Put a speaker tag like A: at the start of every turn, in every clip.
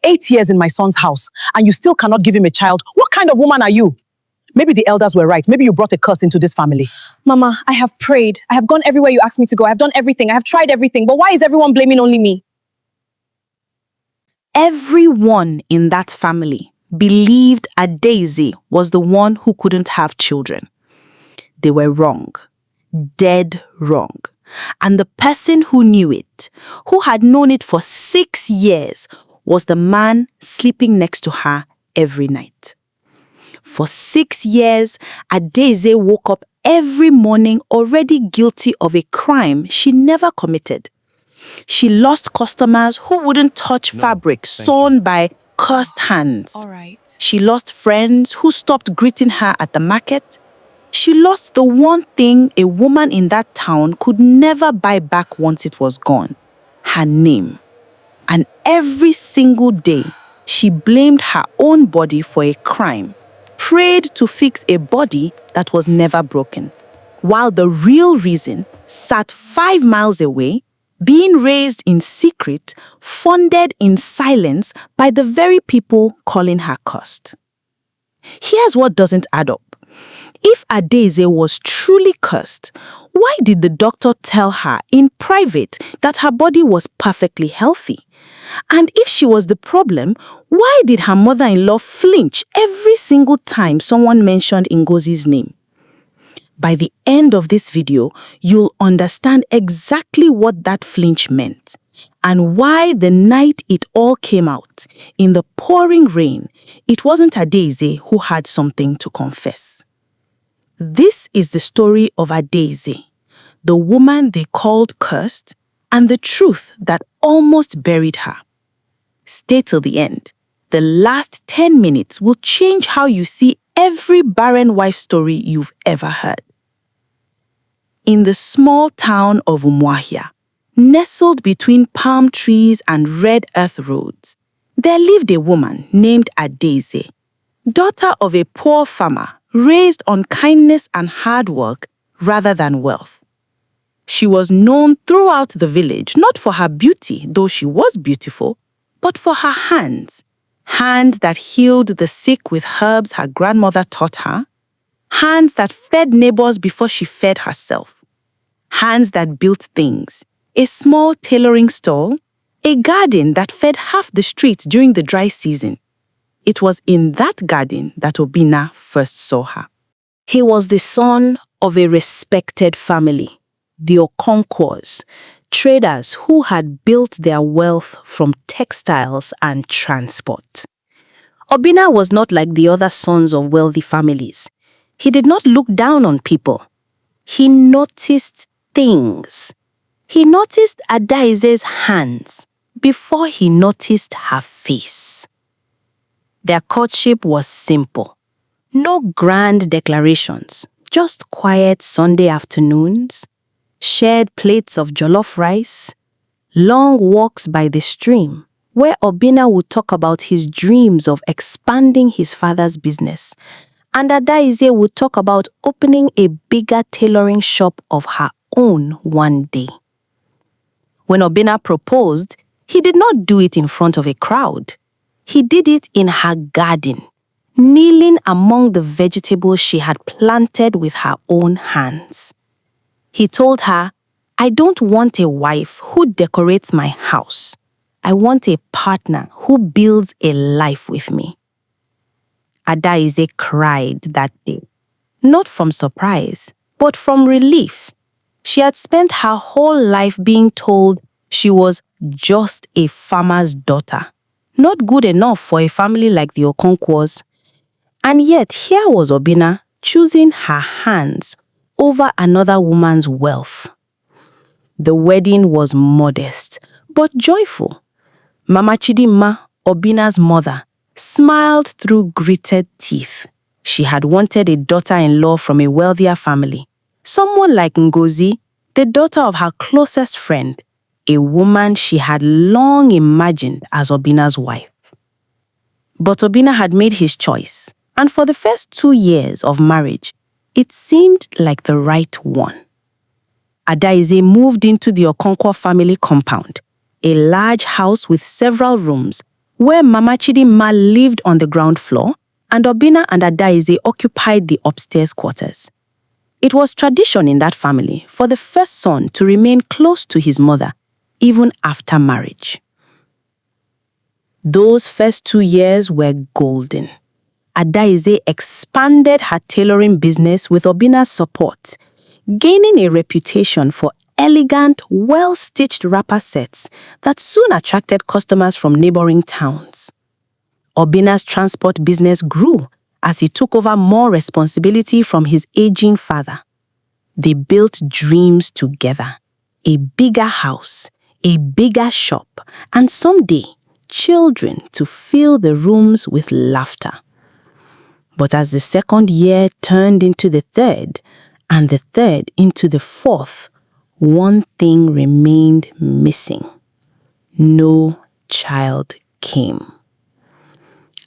A: 8 years in my son's house, and you still cannot give him a child. What kind of woman are you? Maybe the elders were right. Maybe you brought a curse into this family.
B: Mama, I have prayed. I have gone everywhere you asked me to go. I have done everything. I have tried everything. But why is everyone blaming only me?
C: Everyone in that family believed Adaeze was the one who couldn't have children. They were wrong. Dead wrong. And the person who knew it, who had known it for 6 years, was the man sleeping next to her every night. For 6 years, Adaeze woke up every morning already guilty of a crime she never committed. She lost customers who wouldn't touch fabric sewn by cursed hands.
B: All right.
C: She lost friends who stopped greeting her at the market. She lost the one thing a woman in that town could never buy back once it was gone, her name. And every single day, she blamed her own body for a crime, prayed to fix a body that was never broken, while the real reason sat 5 miles away, being raised in secret, funded in silence by the very people calling her cursed. Here's what doesn't add up. If Adaeze was truly cursed, why did the doctor tell her in private that her body was perfectly healthy? And if she was the problem, why did her mother-in-law flinch every single time someone mentioned Ngozi's name? By the end of this video, you'll understand exactly what that flinch meant and why the night it all came out, in the pouring rain, it wasn't Adaeze who had something to confess. This is the story of Adaeze, the woman they called cursed, and the truth that almost buried her. Stay till the end. The last 10 minutes will change how you see every barren wife story you've ever heard. In the small town of Umuahia, nestled between palm trees and red earth roads, there lived a woman named Adaeze, daughter of a poor farmer raised on kindness and hard work rather than wealth. She was known throughout the village not for her beauty, though she was beautiful, but for her hands. Hands that healed the sick with herbs her grandmother taught her. Hands that fed neighbors before she fed herself. Hands that built things. A small tailoring stall. A garden that fed half the street during the dry season. It was in that garden that Obinna first saw her. He was the son of a respected family, the Okonkwo's, traders who had built their wealth from textiles and transport. Obinna was not like the other sons of wealthy families. He did not look down on people. He noticed things. He noticed Adaeze's hands before he noticed her face. Their courtship was simple. No grand declarations, just quiet Sunday afternoons, shared plates of jollof rice, long walks by the stream, where Obinna would talk about his dreams of expanding his father's business, and Adaeze would talk about opening a bigger tailoring shop of her own one day. When Obinna proposed, he did not do it in front of a crowd. He did it in her garden, kneeling among the vegetables she had planted with her own hands. He told her, "I don't want a wife who decorates my house. I want a partner who builds a life with me." Adaeze cried that day, not from surprise, but from relief. She had spent her whole life being told she was just a farmer's daughter, not good enough for a family like the Okonkwo's. And yet here was Obinna choosing her hands over another woman's wealth. The wedding was modest, but joyful. Mama Chidimma, Obinna's mother, smiled through gritted teeth. She had wanted a daughter-in-law from a wealthier family, someone like Ngozi, the daughter of her closest friend, a woman she had long imagined as Obinna's wife. But Obinna had made his choice, and for the first 2 years of marriage, it seemed like the right one. Adaeze moved into the Okonkwo family compound, a large house with several rooms, where Mama Chidima lived on the ground floor and Obina and Adaeze occupied the upstairs quarters. It was tradition in that family for the first son to remain close to his mother, even after marriage. Those first 2 years were golden. Adaeze expanded her tailoring business with Obina's support, gaining a reputation for elegant, well-stitched wrapper sets that soon attracted customers from neighboring towns. Obina's transport business grew as he took over more responsibility from his aging father. They built dreams together, a bigger house, a bigger shop, and someday, children to fill the rooms with laughter. But as the second year turned into the third, and the third into the fourth, one thing remained missing. No child came.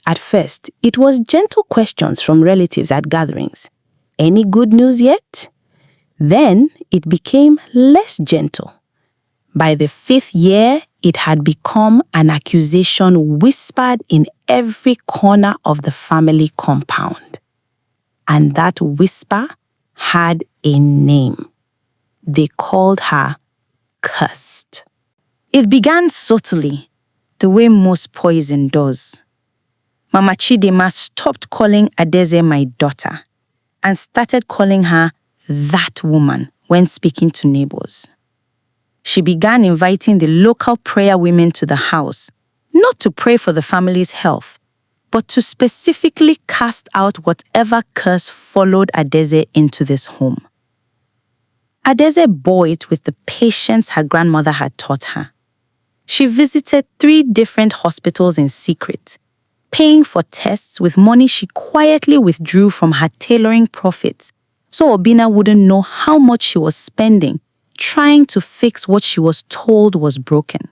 C: At first, it was gentle questions from relatives at gatherings. Any good news yet? Then it became less gentle. By the 5th year, it had become an accusation whispered in every corner of the family compound. And that whisper had a name. They called her Cursed. It began subtly, the way most poison does. Mama Chidima stopped calling Adaeze my daughter and started calling her that woman when speaking to neighbors. She began inviting the local prayer women to the house, not to pray for the family's health, but to specifically cast out whatever curse followed Adaeze into this home. Adaeze bore it with the patience her grandmother had taught her. She visited 3 different hospitals in secret, paying for tests with money she quietly withdrew from her tailoring profits, so Obina wouldn't know how much she was spending trying to fix what she was told was broken.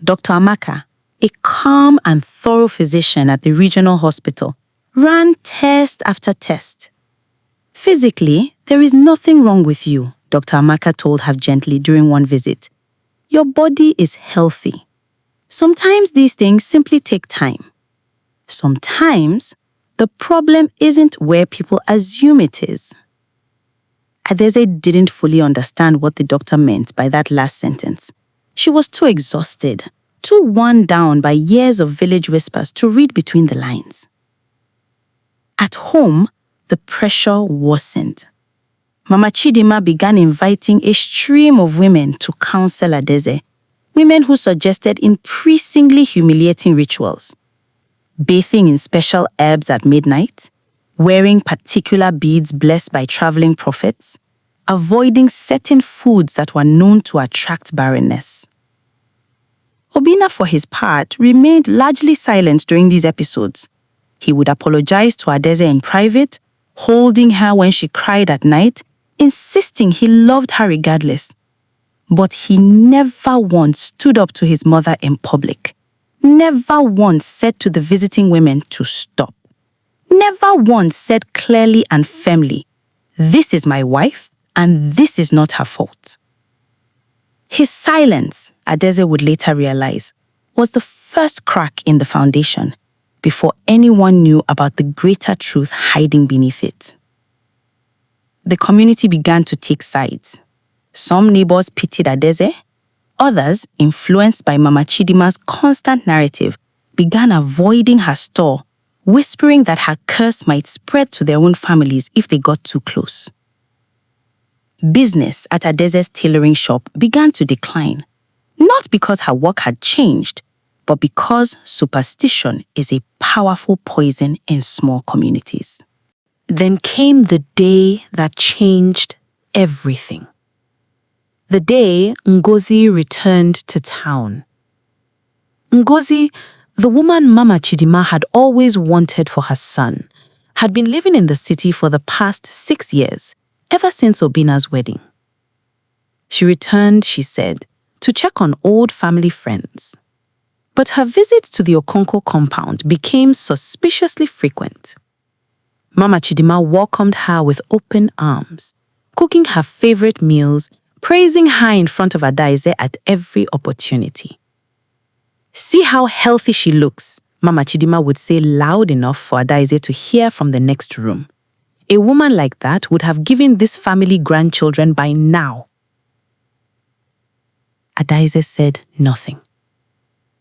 C: Dr. Amaka, a calm and thorough physician at the regional hospital, ran test after test. Physically, there is nothing wrong with you, Dr. Amaka told her gently during one visit. Your body is healthy. Sometimes these things simply take time. Sometimes the problem isn't where people assume it is. Adaeze didn't fully understand what the doctor meant by that last sentence. She was too exhausted, too worn down by years of village whispers to read between the lines. At home, the pressure worsened. Mama Chidima began inviting a stream of women to counsel Adaeze, women who suggested increasingly humiliating rituals. Bathing in special herbs at midnight, wearing particular beads blessed by traveling prophets, avoiding certain foods that were known to attract barrenness. Obina, for his part, remained largely silent during these episodes. He would apologize to Adaeze in private, holding her when she cried at night, insisting he loved her regardless. But he never once stood up to his mother in public. Never once said to the visiting women to stop. Never once said clearly and firmly, "This is my wife, and this is not her fault." His silence, Adaeze would later realize, was the first crack in the foundation before anyone knew about the greater truth hiding beneath it. The community began to take sides. Some neighbors pitied Adaeze. Others, influenced by Mama Chidima's constant narrative, began avoiding her store, whispering that her curse might spread to their own families if they got too close. Business at Adaeze's tailoring shop began to decline, not because her work had changed, but because superstition is a powerful poison in small communities. Then came the day that changed everything. The day Ngozi returned to town. Ngozi, the woman Mama Chidima had always wanted for her son, had been living in the city for the past 6 years, ever since Obina's wedding. She returned, she said, to check on old family friends. But her visits to the Okonkwo compound became suspiciously frequent. Mama Chidima welcomed her with open arms, cooking her favorite meals, praising her in front of Adaeze at every opportunity. "See how healthy she looks," Mama Chidima would say loud enough for Adaeze to hear from the next room. A woman like that would have given this family grandchildren by now. Adaeze said nothing.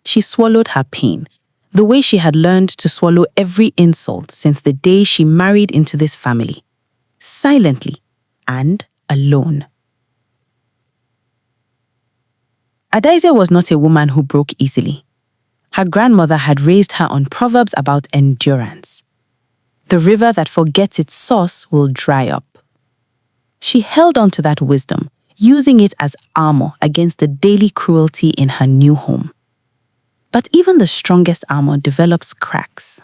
C: She swallowed her pain, the way she had learned to swallow every insult since the day she married into this family, silently and alone. Adaeze was not a woman who broke easily. Her grandmother had raised her on proverbs about endurance. The river that forgets its source will dry up. She held on to that wisdom, using it as armor against the daily cruelty in her new home. But even the strongest armor develops cracks.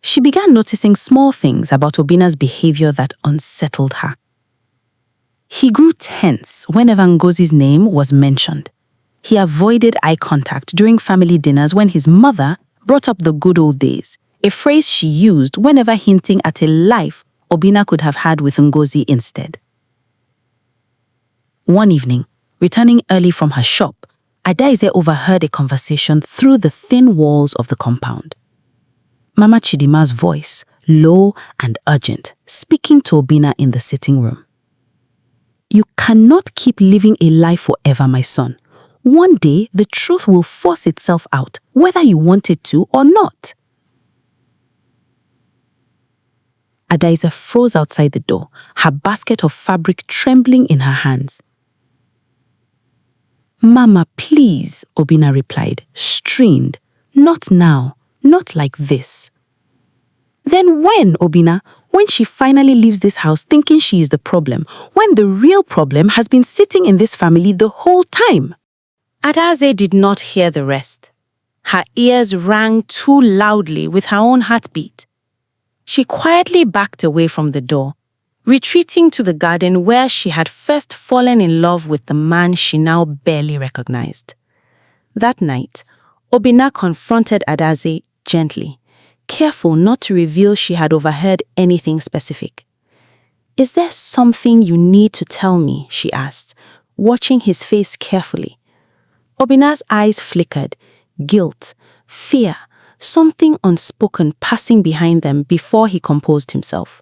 C: She began noticing small things about Obina's behavior that unsettled her. He grew tense whenever Ngozi's name was mentioned. He avoided eye contact during family dinners when his mother brought up the good old days, a phrase she used whenever hinting at a life Obina could have had with Ngozi instead. One evening, returning early from her shop, Adaeze overheard a conversation through the thin walls of the compound. Mama Chidima's voice, low and urgent, speaking to Obina in the sitting room. "You cannot keep living a lie forever, my son. One day, the truth will force itself out, whether you want it to or not." Adaeze froze outside the door, her basket of fabric trembling in her hands. "Mama, please," Obina replied, strained. "Not now, not like this." "Then when, Obina? When she finally leaves this house thinking she is the problem, when the real problem has been sitting in this family the whole time?" Adaeze did not hear the rest. Her ears rang too loudly with her own heartbeat. She quietly backed away from the door, retreating to the garden where she had first fallen in love with the man she now barely recognized. That night, Obina confronted Adaeze gently, careful not to reveal she had overheard anything specific. "Is there something you need to tell me?" she asked, watching his face carefully. Obina's eyes flickered, guilt, fear, something unspoken passing behind them before he composed himself.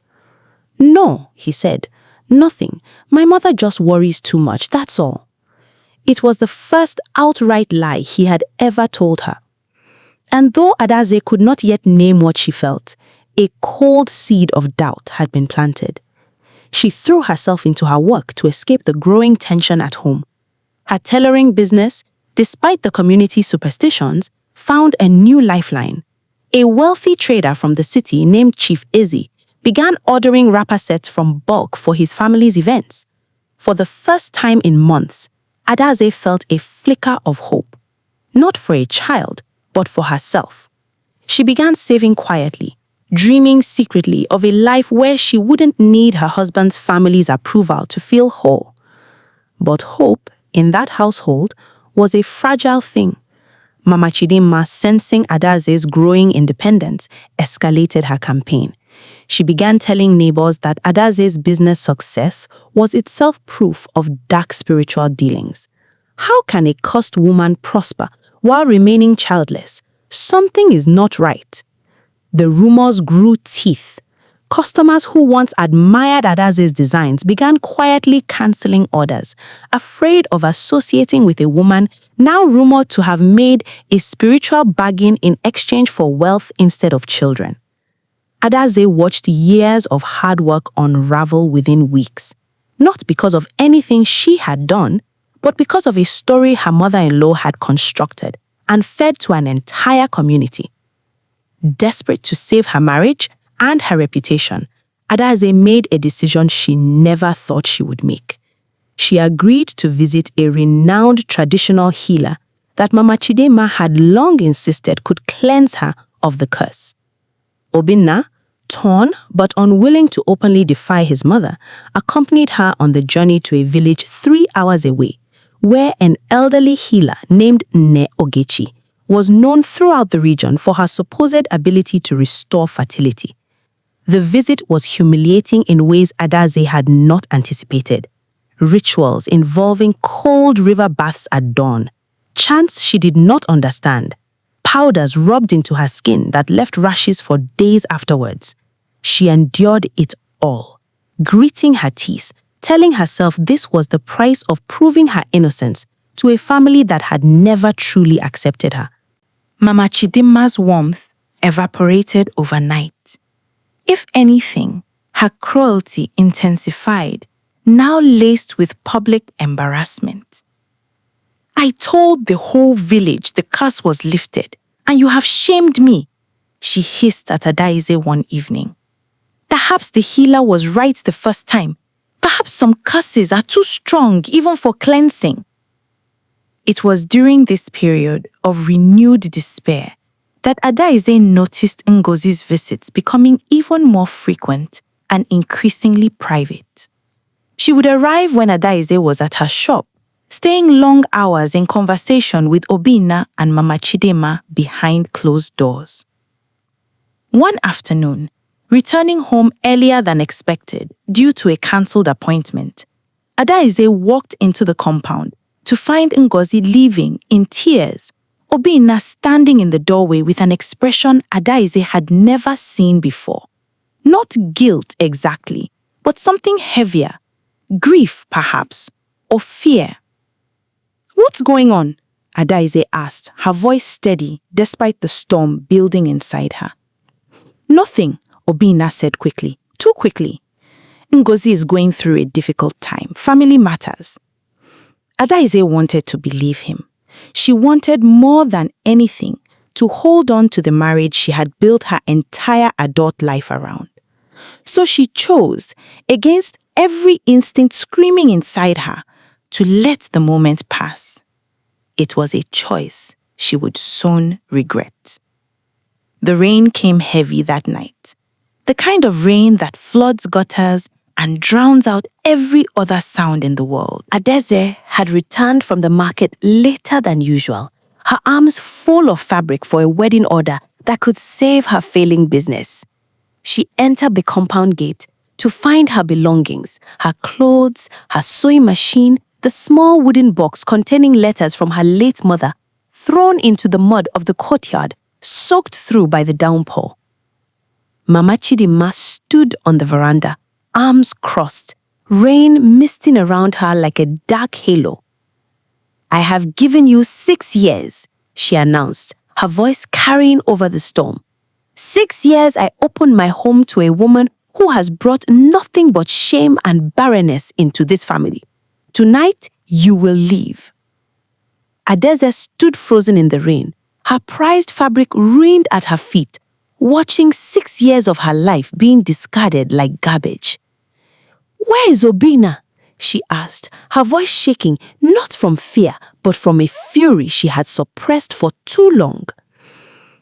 C: "No," he said, "nothing. My mother just worries too much, that's all." It was the first outright lie he had ever told her. And though Adaeze could not yet name what she felt, a cold seed of doubt had been planted. She threw herself into her work to escape the growing tension at home. Her tailoring business, despite the community's superstitions, found a new lifeline. A wealthy trader from the city named Chief Adaeze began ordering wrapper sets from bulk for his family's events. For the first time in months, Adaeze felt a flicker of hope. Not for a child, but for herself. She began saving quietly, dreaming secretly of a life where she wouldn't need her husband's family's approval to feel whole. But hope, in that household, was a fragile thing. Mama Chidima, sensing Adaze's growing independence, escalated her campaign. She began telling neighbors that Adaze's business success was itself proof of dark spiritual dealings. How can a cursed woman prosper while remaining childless? Something is not right. The rumors grew teeth. Customers who once admired Adaze's designs began quietly canceling orders, afraid of associating with a woman now rumored to have made a spiritual bargain in exchange for wealth instead of children. Adaeze watched years of hard work unravel within weeks, not because of anything she had done, but because of a story her mother-in-law had constructed and fed to an entire community. Desperate to save her marriage and her reputation, Adaeze made a decision she never thought she would make. She agreed to visit a renowned traditional healer that Mama Chidima had long insisted could cleanse her of the curse. Obina, torn but unwilling to openly defy his mother, accompanied her on the journey to a village 3 hours away, where an elderly healer named Ne Ogechi was known throughout the region for her supposed ability to restore fertility. The visit was humiliating in ways Adaeze had not anticipated. Rituals involving cold river baths at dawn,
D: chants she did not understand, powders rubbed into her skin that left rashes for days afterwards. She endured it all, gritting her teeth, telling herself this was the price of proving her innocence to a family that had never truly accepted her.
C: Mama Chidimma's warmth evaporated overnight. If anything, her cruelty intensified, now laced with public embarrassment. I told the whole village the curse was lifted, and you have shamed me, she hissed at Adaeze one evening. Perhaps the healer was right the first time. Perhaps some curses are too strong even for cleansing. It was during this period of renewed despair that Adaeze noticed Ngozi's visits becoming even more frequent and increasingly private. She would arrive when Adaeze was at her shop, staying long hours in conversation with Obinna and Mama Chidimma behind closed doors. One afternoon, returning home earlier than expected due to a cancelled appointment, Adaeze walked into the compound to find Ngozi leaving in tears, Obinna standing in the doorway with an expression Adaeze had never seen before. Not guilt exactly, but something heavier, grief perhaps, or fear. "What's going on?" Adaeze asked, her voice steady despite the storm building inside her. "Nothing," Obinna said quickly, too quickly. "Ngozi is going through a difficult time. Family matters." Adaeze wanted to believe him. She wanted more than anything to hold on to the marriage she had built her entire adult life around. So she chose, against every instinct screaming inside her, to let the moment pass. It was a choice she would soon regret. The rain came heavy that night, the kind of rain that floods gutters and drowns out every other sound in the world.
D: Adaeze had returned from the market later than usual, her arms full of fabric for a wedding order that could save her failing business. She entered the compound gate to find her belongings, her clothes, her sewing machine, the small wooden box containing letters from her late mother, thrown into the mud of the courtyard, soaked through by the downpour. Mama Chidimma stood on the veranda, arms crossed, rain misting around her like a dark halo. "I have given you 6 years," she announced, her voice carrying over the storm. 6 years I opened my home to a woman who has brought nothing but shame and barrenness into this family. Tonight, you will leave. Adaeze stood frozen in the rain, her prized fabric ruined at her feet, watching 6 years of her life being discarded like garbage. "Where is Obinna?" she asked, her voice shaking not from fear, but from a fury she had suppressed for too long.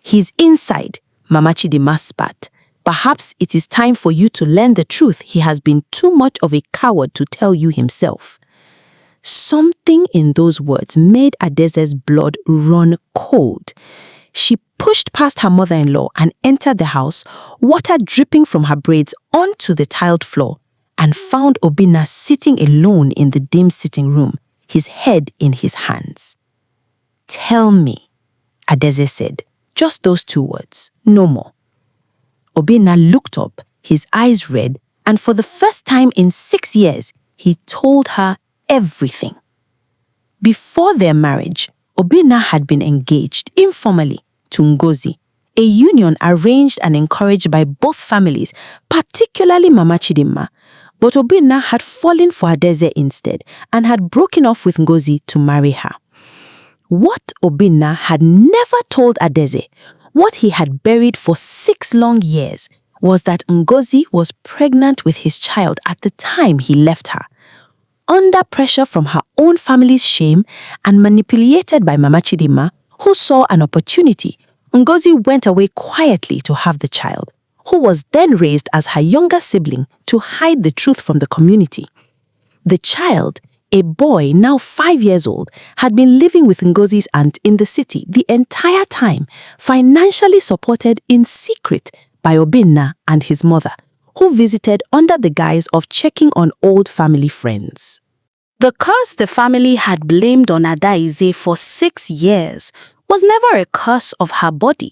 D: "He's inside," Mama Chidimma spat. "Perhaps it is time for you to learn the truth he has been too much of a coward to tell you himself." Something in those words made Adaeze's blood run cold. She pushed past her mother-in-law and entered the house, water dripping from her braids onto the tiled floor, and found Obinna sitting alone in the dim sitting room, his head in his hands. "Tell me," Adaeze said, just those 2 words, no more. Obinna looked up, his eyes red, and for the first time in 6 years, he told her everything. Before their marriage, Obinna had been engaged informally to Ngozi, a union arranged and encouraged by both families, particularly Mama Chidimma. But Obinna had fallen for Adaeze instead and had broken off with Ngozi to marry her. What Obinna had never told Adaeze, what he had buried for 6 long years, was that Ngozi was pregnant with his child at the time he left her. Under pressure from her own family's shame and manipulated by Mama Chidimma, who saw an opportunity, Ngozi went away quietly to have the child, who was then raised as her younger sibling to hide the truth from the community. The child, a boy now 5 years old, had been living with Ngozi's aunt in the city the entire time, financially supported in secret by Obinna and his mother, who visited under the guise of checking on old family friends.
C: The curse the family had blamed on Adaeze for 6 years was never a curse of her body.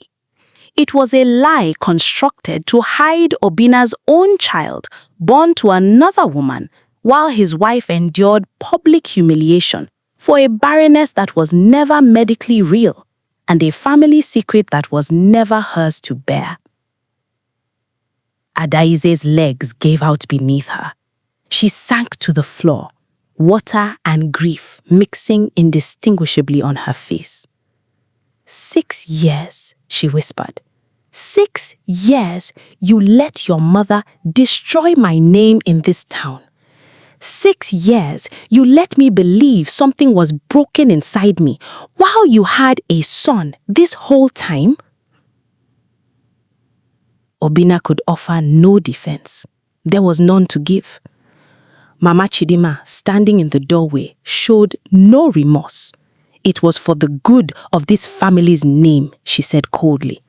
C: It was a lie constructed to hide Obina's own child, born to another woman, while his wife endured public humiliation for a barrenness that was never medically real and a family secret that was never hers to bear. Adaeze's legs gave out beneath her. She sank to the floor, water and grief mixing indistinguishably on her face. 6 years, she whispered. 6 years you let your mother destroy my name in this town. 6 years you let me believe something was broken inside me while you had a son this whole time? Obina could offer no defense. There was none to give. Mama Chidima, standing in the doorway, showed no remorse. It was for the good of this family's name, she said coldly.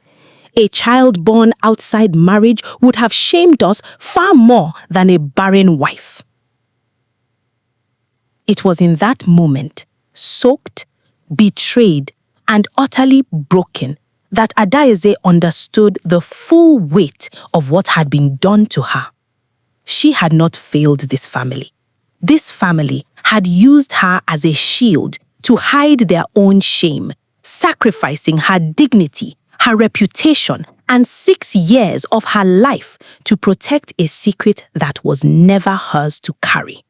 C: A child born outside marriage would have shamed us far more than a barren wife. It was in that moment, soaked, betrayed, and utterly broken, that Adaeze understood the full weight of what had been done to her. She had not failed this family. This family had used her as a shield to hide their own shame, sacrificing her dignity, her reputation, and 6 years of her life to protect a secret that was never hers to carry.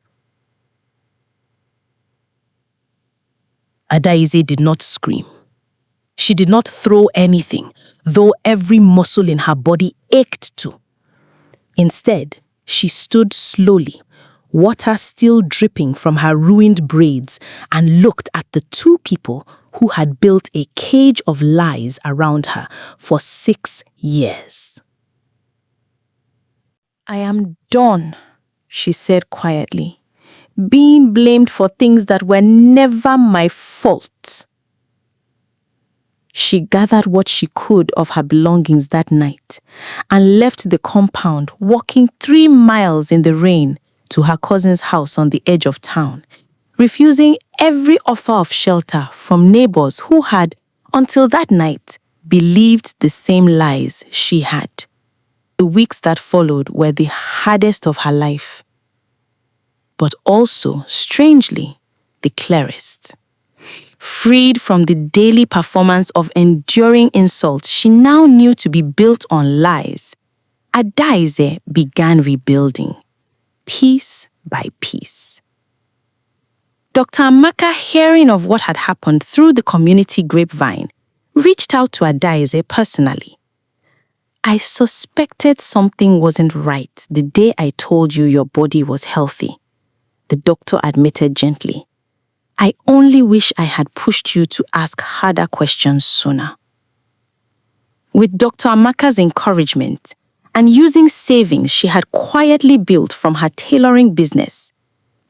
C: Adaeze did not scream. She did not throw anything, though every muscle in her body ached to. Instead, she stood slowly, water still dripping from her ruined braids, and looked at the 2 people who had built a cage of lies around her for 6 years. I am done, she said quietly, being blamed for things that were never my fault. She gathered what she could of her belongings that night and left the compound, walking 3 miles in the rain to her cousin's house on the edge of town, refusing every offer of shelter from neighbors who had, until that night, believed the same lies she had. The weeks that followed were the hardest of her life, but also, strangely, the clearest. Freed from the daily performance of enduring insults she now knew to be built on lies, Adaeze began rebuilding, piece by piece. Dr. Amaka, hearing of what had happened through the community grapevine, reached out to Adaeze personally. I suspected something wasn't right the day I told you your body was healthy, the doctor admitted gently. I only wish I had pushed you to ask harder questions sooner. With Dr. Amaka's encouragement and using savings she had quietly built from her tailoring business,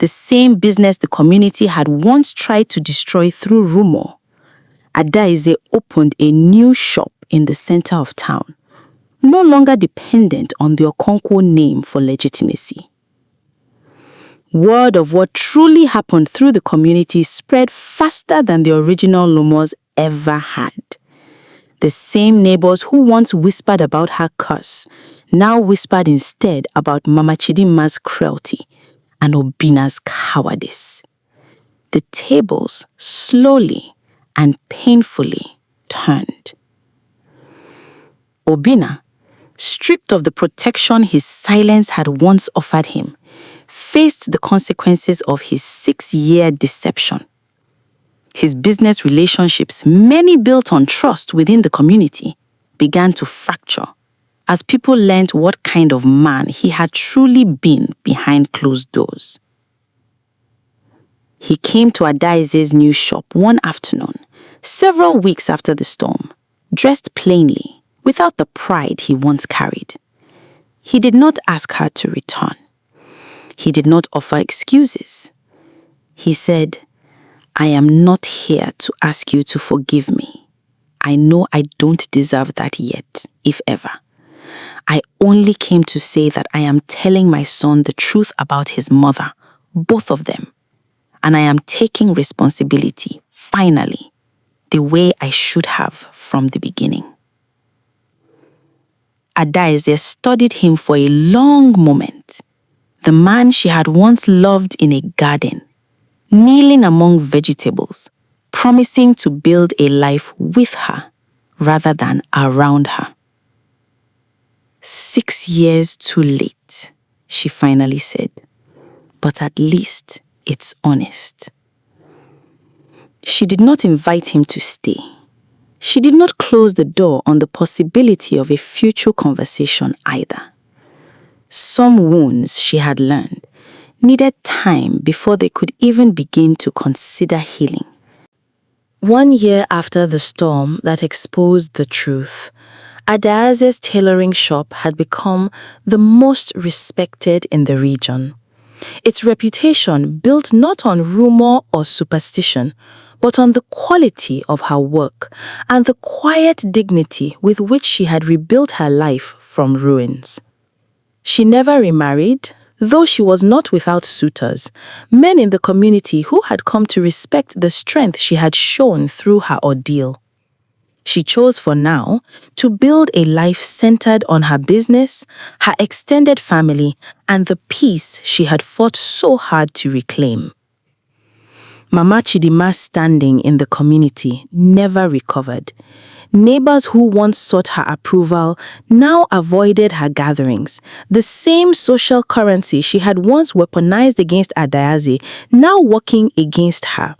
C: the same business the community had once tried to destroy through rumor, Adaeze opened a new shop in the center of town, no longer dependent on the Okonkwo name for legitimacy. Word of what truly happened through the community spread faster than the original rumors ever had. The same neighbors who once whispered about her curse now whispered instead about Mama Chidima's cruelty and Obina's cowardice. The tables slowly and painfully turned. Obina, stripped of the protection his silence had once offered him, faced the consequences of his 6-year deception. His business relationships, many built on trust within the community, began to fracture as people learned what kind of man he had truly been behind closed doors. He came to Adaeze's new shop one afternoon, several weeks after the storm, dressed plainly, without the pride he once carried. He did not ask her to return. He did not offer excuses. He said, I am not here to ask you to forgive me. I know I don't deserve that yet, if ever. I only came to say that I am telling my son the truth about his mother, both of them. and I am taking responsibility, finally, the way I should have from the beginning. Adaeze studied him for a long moment. The man she had once loved in a garden, kneeling among vegetables, promising to build a life with her rather than around her. 6 years too late, she finally said, but at least it's honest. She did not invite him to stay. She did not close the door on the possibility of a future conversation either. Some wounds, she had learned, needed time before they could even begin to consider healing. 1 year after the storm that exposed the truth, Adaeze's tailoring shop had become the most respected in the region. Its reputation built not on rumor or superstition, but on the quality of her work and the quiet dignity with which she had rebuilt her life from ruins. She never remarried, though she was not without suitors, men in the community who had come to respect the strength she had shown through her ordeal. She chose for now to build a life centered on her business, her extended family, and the peace she had fought so hard to reclaim. Mama Chidima's standing in the community never recovered. Neighbors who once sought her approval now avoided her gatherings. The same social currency she had once weaponized against Adaeze, now working against her.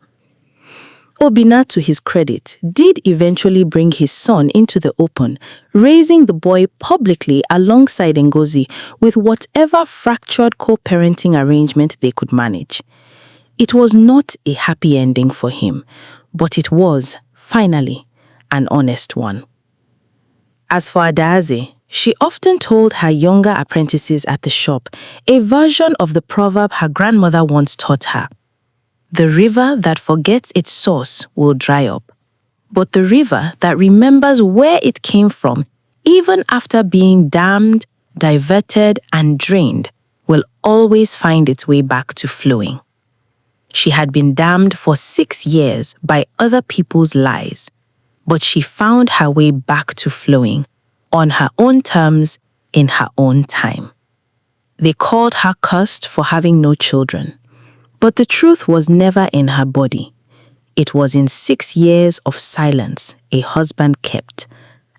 C: Obinna, to his credit, did eventually bring his son into the open, raising the boy publicly alongside Ngozi with whatever fractured co-parenting arrangement they could manage. It was not a happy ending for him, but it was, finally, an honest one. As for Adaeze, she often told her younger apprentices at the shop a version of the proverb her grandmother once taught her. The river that forgets its source will dry up, but the river that remembers where it came from, even after being dammed, diverted, and drained, will always find its way back to flowing. She had been damned for 6 years by other people's lies, but she found her way back to flowing, on her own terms, in her own time. They called her cursed for having no children, but the truth was never in her body. It was in 6 years of silence a husband kept,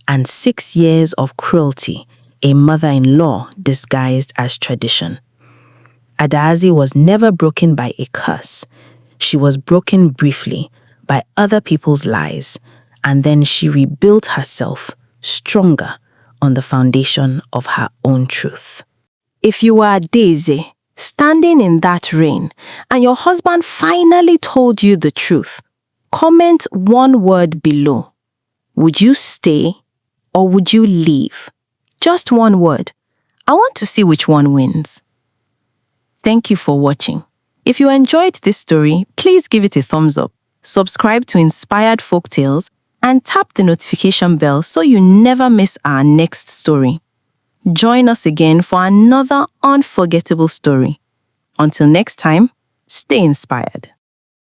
C: and 6 years of cruelty a mother-in-law disguised as tradition. Adaeze was never broken by a curse. She was broken briefly by other people's lies, and then she rebuilt herself stronger on the foundation of her own truth.
D: If you were Adaeze, standing in that rain, and your husband finally told you the truth, comment one word below. Would you stay or would you leave? Just one word. I want to see which one wins. Thank you for watching. If you enjoyed this story, please give it a thumbs up, subscribe to Inspired Folktales, and tap the notification bell so you never miss our next story. Join us again for another unforgettable story. Until next time, stay inspired.